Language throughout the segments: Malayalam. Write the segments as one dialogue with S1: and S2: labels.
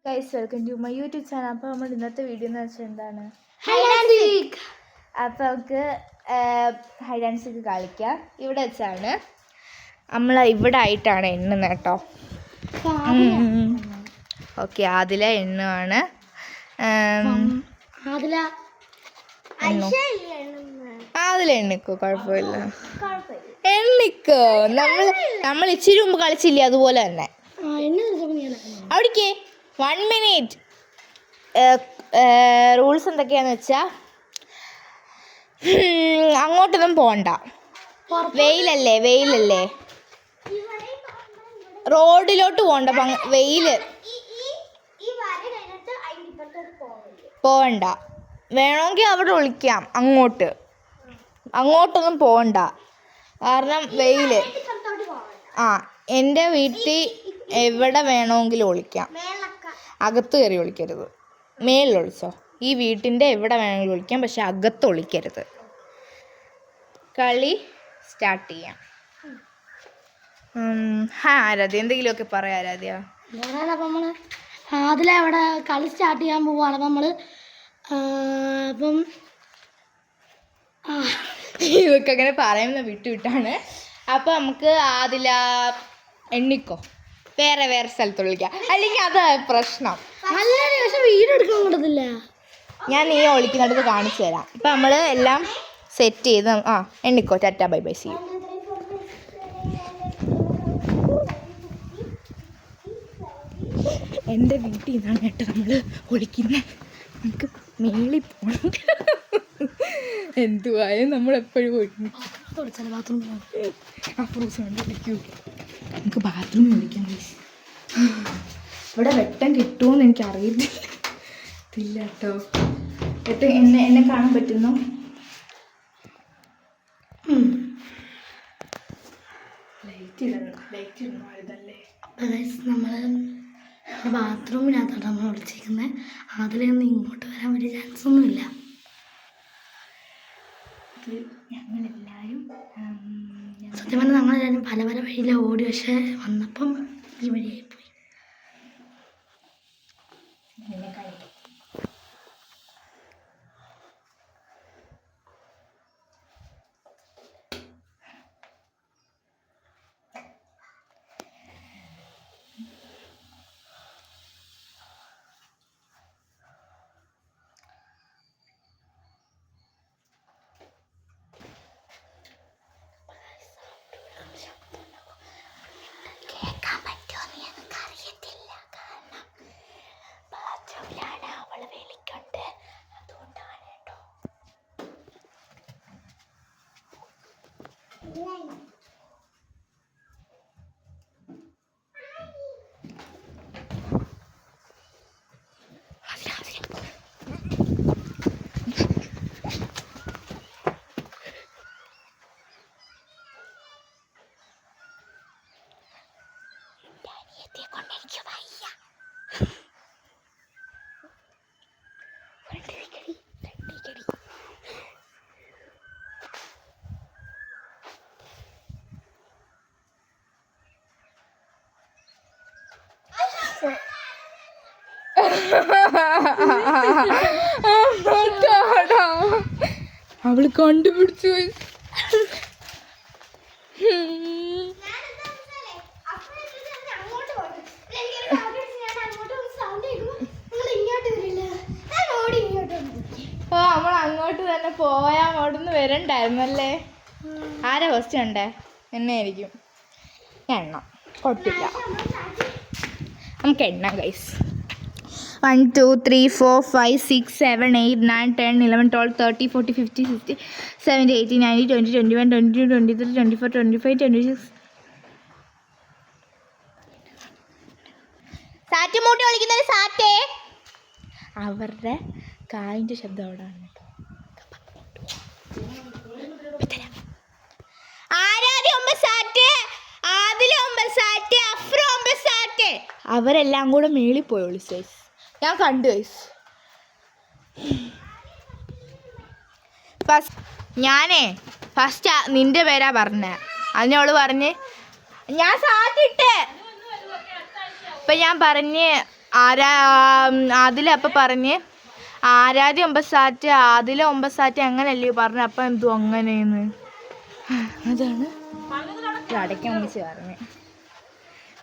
S1: Guys welcome to my YouTube channel. അപ്പോൾ നമ്മൾ ഇന്നത്തെ വീഡിയോ എന്ന് വെച്ചാൽ എന്താണ്, അപ്പോൾ നമുക്ക് ഹൈഡ് ആൻഡ് സീക്ക് കളിക്കാം. ഇവിടെ വെച്ചാണ് നമ്മൾ ഇവിടെ ആയിട്ടാണ് എണ്ണുന്നത് കേട്ടോ. ഓക്കെ, ആദില എണ്ണുവാണ്. ആദില എണ്ണിക്കോ, കുഴപ്പമില്ല, എണ്ണിക്കോ. നമ്മൾ ഇച്ചിരി മുമ്പ് കളിച്ചില്ലേ, അതുപോലെ തന്നെ. അവിടേക്ക് 1 minute. റൂൾസ് എന്തൊക്കെയാന്ന് വെച്ചാൽ, അങ്ങോട്ടൊന്നും പോണ്ട, വെയിലല്ലേ, റോഡിലോട്ട് പോണ്ട, വെയില് പോവണ്ട. വേണമെങ്കിൽ അവിടെ ഒളിക്കാം, അങ്ങോട്ടൊന്നും പോകണ്ട, കാരണം വെയില്. എൻ്റെ വീട്ടിൽ എവിടെ വേണമെങ്കിലും ഒളിക്കാം, അകത്ത് കയറി ഒളിക്കരുത്. മേളിൽ ഒളിച്ചോ, ഈ വീട്ടിൻ്റെ എവിടെ വേണമെങ്കിലും ഒളിക്കാം, പക്ഷെ അകത്ത് ഒളിക്കരുത്. കളി സ്റ്റാർട്ട് ചെയ്യാം. ആരാധ്യ എന്തെങ്കിലുമൊക്കെ പറയാം. ആരാധ്യ
S2: അപ്പം നമ്മൾ അതിലെ അവിടെ കളി സ്റ്റാർട്ട് ചെയ്യാൻ പോവുകയാണ്. അപ്പം നമ്മൾ
S1: ഇതൊക്കെ അങ്ങനെ പറയുന്ന വിട്ടാണ്. അപ്പം നമുക്ക് അതില എണ്ണിക്കോ, വേറെ സ്ഥലത്ത് വിളിക്കാം, അല്ലെങ്കിൽ അത് പ്രശ്നം. ഞാൻ നീ ഒളിക്കുന്നിടത്ത് കാണിച്ചു തരാം. അപ്പം നമ്മൾ എല്ലാം സെറ്റ് ചെയ്ത് എണ്ണിക്കോ. Tata bye bye, see you. എൻ്റെ വീട്ടിൽ നിന്നാണ് കേട്ടോ നമ്മൾ ഒളിക്കുന്നത്. നമുക്ക് മേളിൽ പോകണം. എന്തുവായും നമ്മളെപ്പോഴും വിളിക്കൂ. നമുക്ക് ബാത്റൂമിൽ വിളിക്കാം. ഇവിടെ വെട്ടം കിട്ടുമോയെന്ന് എനിക്ക് അറിയത്തില്ല കേട്ടോ. എന്നെ കാണാൻ പറ്റുന്നു. ലൈറ്റ് ഇടണോ ഇതല്ലേ.
S2: നമ്മൾ ബാത്റൂമിനകത്താണ് നമ്മൾ വിളിച്ചിരിക്കുന്നത്. അതിലൊന്നും ഇങ്ങോട്ട് വരാൻ വലിയ ചാൻസ് ഒന്നുമില്ല.
S1: ഞങ്ങളെല്ലാവരും
S2: സത്യം പറഞ്ഞാൽ ഞങ്ങളെല്ലാവരും പല വഴിയിലാണ് ഓടി, പക്ഷേ വന്നപ്പം ഈ വഴിയായിപ്പോയി.
S1: അവള് കണ്ടുപിടിച്ചു. നമ്മൾ അങ്ങോട്ട് തന്നെ പോയാൽ അവിടുന്ന് വരണ്ടായിരുന്നല്ലേ. ആരാ ഫസ്റ്റ് കണ്ടേ? എന്നെ ആയിരിക്കും. ഞാൻ എണ്ണാം, കുഴപ്പമില്ല, നമുക്ക് എണ്ണാം ഗൈസ്. 1 2 3 4 5 6 7 8 9 10 11 12 13 14 15 16 17 18 19 20 21 22 23 24 25 26. സാറ്റ് മൂട്ടി വിളിക്കുന്നത് സാറ്റേ. അവരുടെ കാലിൻ്റെ ശബ്ദം അവിടെയാണ് കേട്ടോ. അവരെല്ലാം കൂടെ മേളിൽ പോയി വിളിച്ചു. ഞാൻ കണ്ടു ഗൈസ്. ഫസ്റ്റ് നിന്റെ പേരാ പറഞ്ഞേ. അതിനോള് പറഞ്ഞ് ഞാൻ സാറ്റിട്ട്. അപ്പം ഞാൻ പറഞ്ഞ് ആദിലപ്പം പറഞ്ഞ് ആരാധ്യ ഒമ്പസാറ്റ് ആദില ഒമ്പസാറ്റ് അങ്ങനല്ലേ പറഞ്ഞു. അപ്പം എന്തോ അങ്ങനെയെന്ന് അതാണ് ഇത് അടയ്ക്കാൻ വെച്ച് പറഞ്ഞു.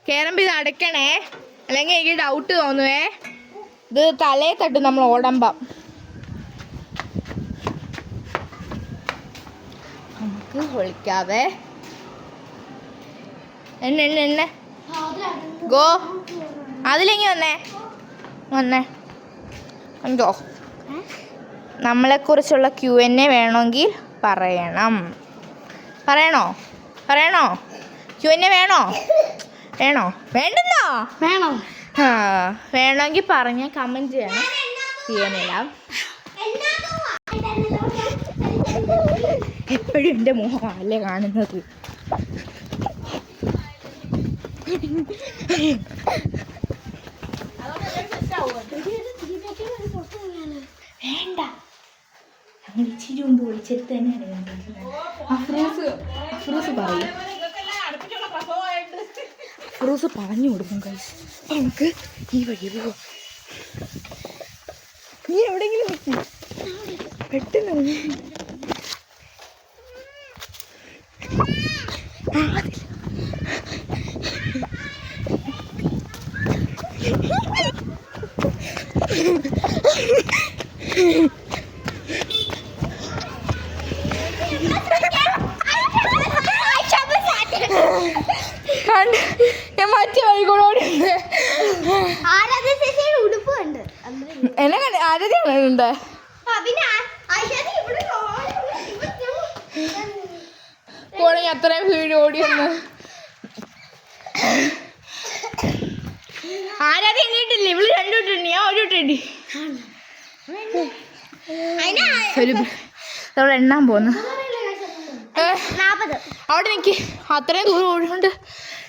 S1: കയറുമ്പോൾ ഇത് അടയ്ക്കണേ, അല്ലെങ്കിൽ എനിക്ക് ഡൗട്ട് തോന്നുവേ. ഇത് തലയെ തട്ടും നമ്മൾ ഓടുമ്പം. നമുക്ക് ഒളിക്കാവേ. എണ്ണ ഗോ അതിലെങ്കി വന്നേ എന്തോ നമ്മളെക്കുറിച്ചുള്ള Q&A വേണമെങ്കിൽ പറയണോ Q&A വേണോ വേണ്ടെന്നോ വേണമെങ്കിൽ പറഞ്ഞ് കമൻറ്റ് ചെയ്യണം. ചെയ്യാനില്ല, എപ്പോഴും എൻ്റെ മുഖമല്ലേ കാണുന്നത്. വേണ്ട, ഞങ്ങൾ ഇച്ചിരി മുമ്പ് വിളിച്ചിട്ട് തന്നെയാണ് കണ്ടിരിക്കുന്നത്. അഫ്രൂസ് പറയും, അഫ്രൂസ് പറഞ്ഞു കൊടുക്കും ഗൈസ്. നമുക്ക് ഈ വഴി പോവാം. നീ എവിടെയെങ്കിലും നിൽക്കും പെട്ടെന്ന്. ഞാൻ മറ്റേ വഴികൂടെ എന്നെ കണ്ട് ആരതിയുണ്ട്. പോണെ അത്രയും വീഡിയോ ഓടിയൊന്ന് ആരാധി എണ്ണീട്ടില്ലേ? ഇവള് രണ്ടുവിട്ടുണ്ട്, ഞാൻ ഒരു ഇട്ടുണ്ട്. നമ്മൾ എണ്ണാൻ പോന്നു. അവിടെ നിൽക്കി, അത്രയും ദൂരം ഓടിക്കൊണ്ട്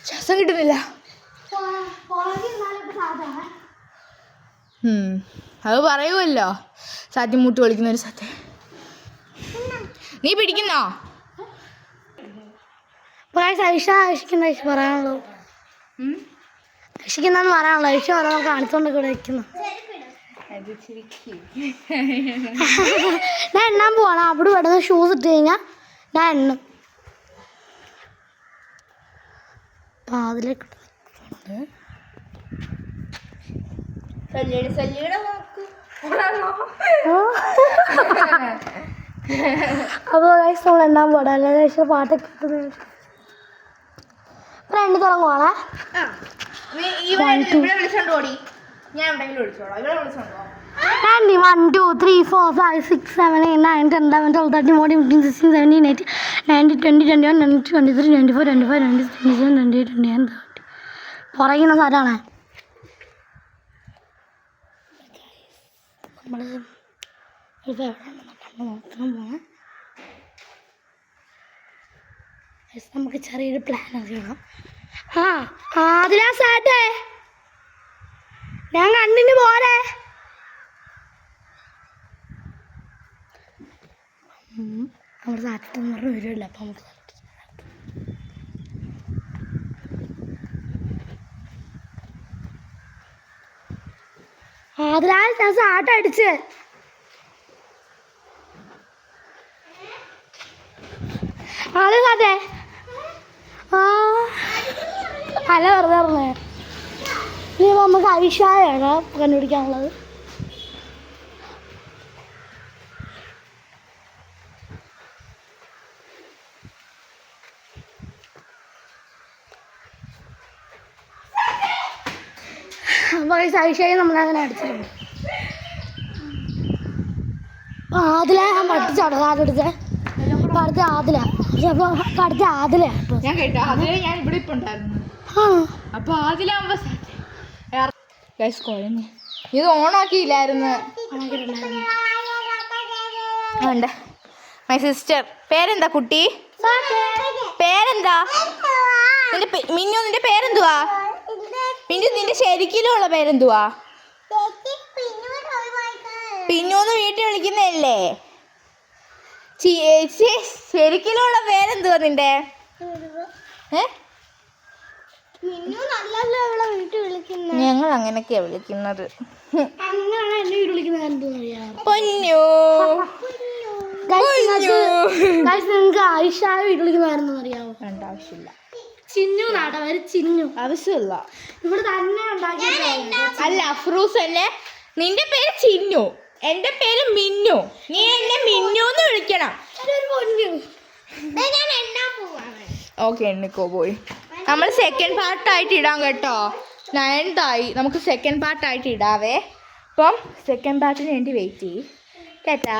S1: ശ്വാസം കിട്ടുന്നില്ല. അത് പറയുമല്ലോ സത്യം മുട്ട് കളിക്കുന്ന ഒരു സത്യം. നീ പിടിക്കുന്നോ?
S2: പറയാനുള്ളൂ രക്ഷിക്കുന്നെന്ന് പറയാനുള്ളൂ. രക്ഷ ഓരോ കാണിച്ചോണ്ട് കൂടെ വയ്ക്കുന്നു. ഞാൻ എണ്ണാൻ പോവാണ്. അവിടെ വിടുന്ന ഷൂസ് ഇട്ട് കഴിഞ്ഞാൽ ഞാൻ എണ്ണും. അപ്പം അതിലേക്ക് അപ്പോൾ നമ്മൾ എണ്ണാൻ പോടാ. അല്ലാതെ പക്ഷേ പാട്ടൊക്കെ കിട്ടുന്നത് എണ്ണി തുടങ്ങുവാണേ. 1 2 3 4 5 6 7 8 9 10 11 12 13 14 15 16 17 18 19 20 21 22 23 24 25 26 27 28 29 30 പുറകിന്ന സ്ഥലമാണ്. നമ്മൾ ഇപ്പോൾ എവിടെയാണ് നോക്കാൻ പോകണം. നമുക്ക് ചെറിയൊരു പ്ലാൻ അറിയണം. ആദിലാസാട്ടെ ഞാൻ കണ്ടിന് പോരെ. നമ്മുടെ സാറ്റെന്ന് പറഞ്ഞ് വരുമല്ലോ. അപ്പം നമുക്ക് ആദിലാസ് ഞാൻ സാട്ടടിച്ച് ആദിലാട്ടെ അല്ല വെറുതെ പറഞ്ഞേ. ഇനി നമുക്ക് അവിഷായാണ് കണ്ടുപിടിക്കാനുള്ളത്. അപ്പോൾ അവിഷായി നമ്മളങ്ങനെ അടിച്ചിട്ടുണ്ട്. അപ്പോൾ ആദില ഞാൻ പഠിച്ചാണ് കാലെടുത്ത്. അപ്പോൾ അടുത്ത ആദില. അപ്പോൾ അടുത്ത ആദില
S1: ഞാൻ കേട്ടോ. ആദില ഞാൻ ഇവിടെ ഇപ്പം ഉണ്ടായിരുന്നു. അപ്പോൾ ആദിലാകുമ്പോൾ ഇത് ഓണാക്കിയില്ലായിരുന്നു. My sister. പേരെന്താ കുട്ടി? പേരെന്താ മിന്നു? നിന്റെ പേരെന്തുവാ മിന്നു? നിന്റെ ശരിക്കിലുള്ള പേരെന്തുവാ? പിന്നൂന്ന് വീട്ടിൽ വിളിക്കുന്നതല്ലേ? ശരിക്കിലുള്ള പേരെന്തുവാ നിന്റെ? ഞങ്ങൾ അങ്ങനെയൊക്കെയാ വിളിക്കുന്നത്.
S2: അങ്ങനെയാണ് എന്നെ വീട് വിളിക്കുന്നത് എന്താണെന്നറിയാം.
S1: പൊന്നു
S2: നിങ്ങൾക്ക് ആയിഷായ വീട് വിളിക്കുന്നതായിരുന്നു അറിയാമോ?
S1: വേണ്ട, ആവശ്യമില്ല.
S2: ചിന്നു നാട്ട പേര് ചിന്നു.
S1: ആവശ്യമില്ല.
S2: ഇവിടെ തന്നെ ഉണ്ടാക്കിയ
S1: അല്ല അഫ്രൂസ് തന്നെ. നിന്റെ പേര് ചിന്നു, എന്റെ പേര് മിന്നു. നീ എന്നെ മിന്നു എന്ന് വിളിക്കണം. ഓക്കെ, എണ്ണിക്കോ പോയി. നമ്മൾ സെക്കൻഡ് പാർട്ടായിട്ട് ഇടാം കേട്ടോ. 9th ആയി, നമുക്ക് സെക്കൻഡ് പാർട്ടായിട്ട് ഇടാവേ. അപ്പം സെക്കൻഡ് പാർട്ടിന് വേണ്ടി വെയിറ്റ് ചെയ്യും കേട്ടാ.